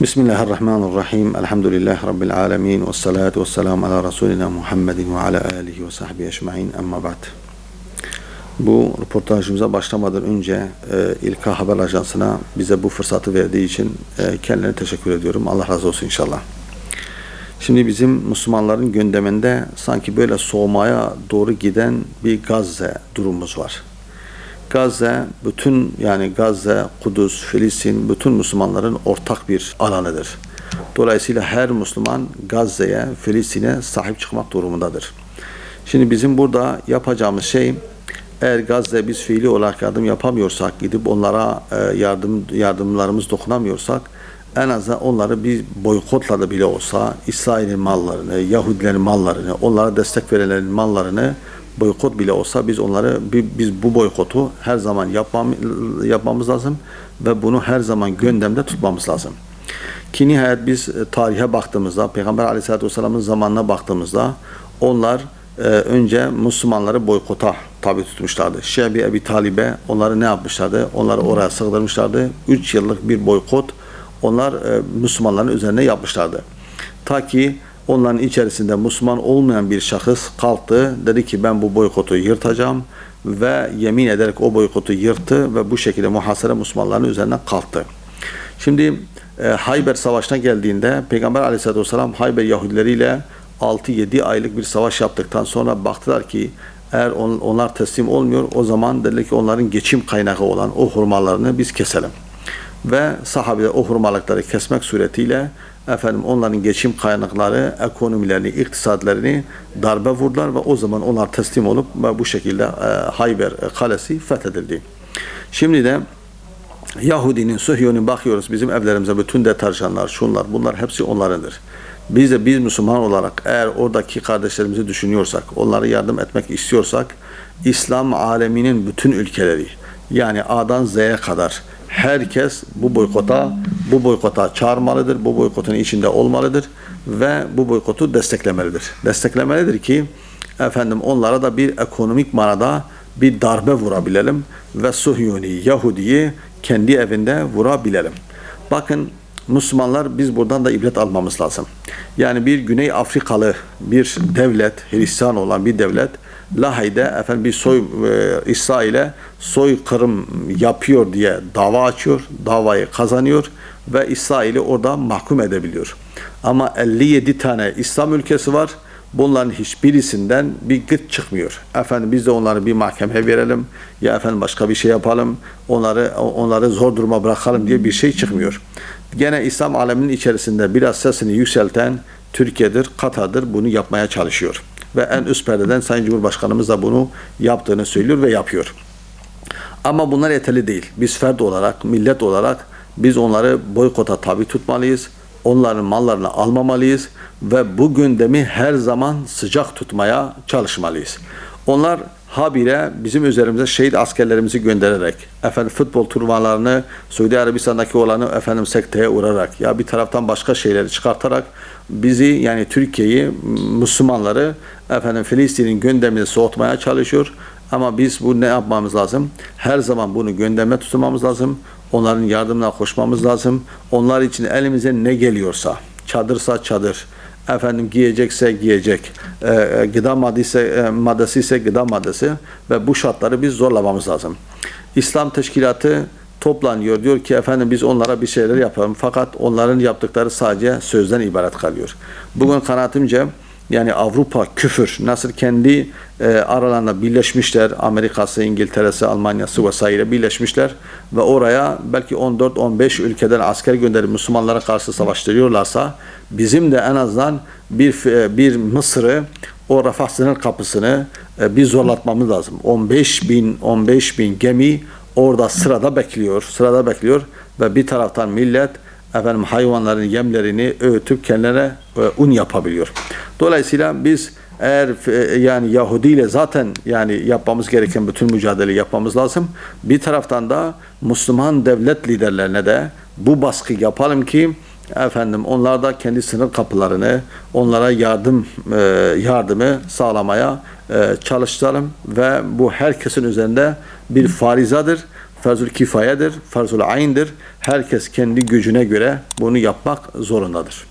Bismillahirrahmanirrahim. Elhamdülillahi Rabbil alemin. Ve salatu ve selamu ala Resulina Muhammedin ve ala alihi ve sahbihi ecma'in. Amma ba'd. Bu röportajımıza başlamadan önce İlka Haber Ajansı'na bize bu fırsatı verdiği için kendilerine teşekkür ediyorum. Allah razı olsun inşallah. Şimdi bizim Müslümanların gündeminde sanki böyle soğumaya doğru giden bir Gazze durumumuz var. Gazze, Gazze, Kudüs, Filistin, bütün Müslümanların ortak bir alanıdır. Dolayısıyla her Müslüman Gazze'ye, Filistin'e sahip çıkmak durumundadır. Şimdi bizim burada yapacağımız şey, eğer Gazze biz fiili olarak yardım yapamıyorsak, gidip onlara yardımlarımız dokunamıyorsak, en azından onları bir boykotla da bile olsa, İsrail'in mallarını, Yahudilerin mallarını, onlara destek verenlerin mallarını, boykot bile olsa biz bu boykotu her zaman yapmamız lazım ve bunu her zaman gündemde tutmamız lazım. Ki nihayet biz tarihe baktığımızda, Peygamber Aleyhisselatü Vesselam'ın zamanına baktığımızda onlar önce Müslümanları boykota tabi tutmuşlardı. Şebi Ebi Talib'e onları ne yapmışlardı? Onları oraya sığdırmışlardı. 3 yıllık bir boykot onlar Müslümanların üzerine yapmışlardı. Ta ki onların içerisinde Müslüman olmayan bir şahıs kalktı, dedi ki ben bu boykotu yırtacağım ve yemin ederek o boykotu yırttı ve bu şekilde muhasara Müslümanların üzerine kalktı. Şimdi Hayber Savaşı'na geldiğinde Peygamber Aleyhisselatü Vesselam Hayber Yahudileriyle 6-7 aylık bir savaş yaptıktan sonra baktılar ki eğer onlar teslim olmuyor, o zaman dediler ki onların geçim kaynağı olan o hurmalarını biz keselim. Ve sahabeler o hurmalıkları kesmek suretiyle onların geçim kaynakları, ekonomilerini, iktisadlarını darbe vurdular ve o zaman onlar teslim olup ve bu şekilde Hayber kalesi fethedildi. Şimdi de Yahudinin, Sıhyon'un bakıyoruz bizim evlerimize bütün deterjanlar, şunlar, bunlar hepsi onlarındır. Biz Müslüman olarak eğer oradaki kardeşlerimizi düşünüyorsak, onlara yardım etmek istiyorsak, İslam aleminin bütün ülkeleri, yani A'dan Z'ye kadar herkes bu boykota çağırmalıdır, bu boykotun içinde olmalıdır ve bu boykotu desteklemelidir. Desteklemelidir ki onlara da bir ekonomik manada bir darbe vurabilelim ve Sıhyoni, Yahudi'yi kendi evinde vurabilelim. Bakın Müslümanlar, biz buradan da ibret almamız lazım. Yani bir Güney Afrikalı bir devlet, Hristiyan olan bir devlet, Lahey'de İsrail'e soykırım yapıyor diye dava açıyor, davayı kazanıyor ve İsrail'i orada mahkum edebiliyor. Ama 57 tane İslam ülkesi var. Bunların hiçbirisinden bir gıt çıkmıyor. Biz de onları bir mahkemeye verelim ya başka bir şey yapalım, onları zor duruma bırakalım diye bir şey çıkmıyor. Gene İslam aleminin içerisinde biraz sesini yükselten Türkiye'dir, Katar'dır, bunu yapmaya çalışıyor. Ve en üst perdeden Sayın Cumhurbaşkanımız da bunu yaptığını söylüyor ve yapıyor. Ama bunlar yeterli değil. Biz fert olarak, millet olarak biz onları boykota tabi tutmalıyız. Onların mallarını almamalıyız ve bu gündemi her zaman sıcak tutmaya çalışmalıyız. Onlar habire bizim üzerimize şehit askerlerimizi göndererek, futbol turnuvalarını, Suudi Arabistan'daki olanı sekteye uğrarak, ya bir taraftan başka şeyleri çıkartarak bizi, yani Türkiye'yi, Müslümanları Filistin'in gündemini soğutmaya çalışıyor. Ama biz ne yapmamız lazım? Her zaman bunu gündeme tutmamız lazım. Onların yardımına koşmamız lazım. Onlar için elimize ne geliyorsa, çadırsa çadır, giyecekse giyecek, gıda maddesi ise gıda maddesi ve bu şartları biz zorlamamız lazım. İslam Teşkilatı toplanıyor, diyor ki biz onlara bir şeyler yapalım, fakat onların yaptıkları sadece sözden ibaret kalıyor. Bugün kanaatimce yani Avrupa küfür nasıl kendi aralarında birleşmişler, Amerika'sı, İngiltere'si, Almanya'sı vesaire birleşmişler ve oraya belki 14-15 ülkeden asker gönderip Müslümanlara karşı savaştırıyorlarsa, bizim de en azından bir Mısır'ı, o Rafah sınır kapısını bir zorlatmamız lazım. 15 bin gemi orada sırada bekliyor ve bir taraftan millet hayvanların yemlerini öğütüp kendilerine un yapabiliyor. Dolayısıyla biz eğer Yahudi ile zaten yapmamız gereken bütün mücadeleyi yapmamız lazım. Bir taraftan da Müslüman devlet liderlerine de bu baskı yapalım ki efendim onlar da kendi sınır kapılarını, onlara yardımı sağlamaya çalışalım ve bu herkesin üzerinde bir farizadır. Farzul kifayedir, farzul ayn'dir. Herkes kendi gücüne göre bunu yapmak zorundadır.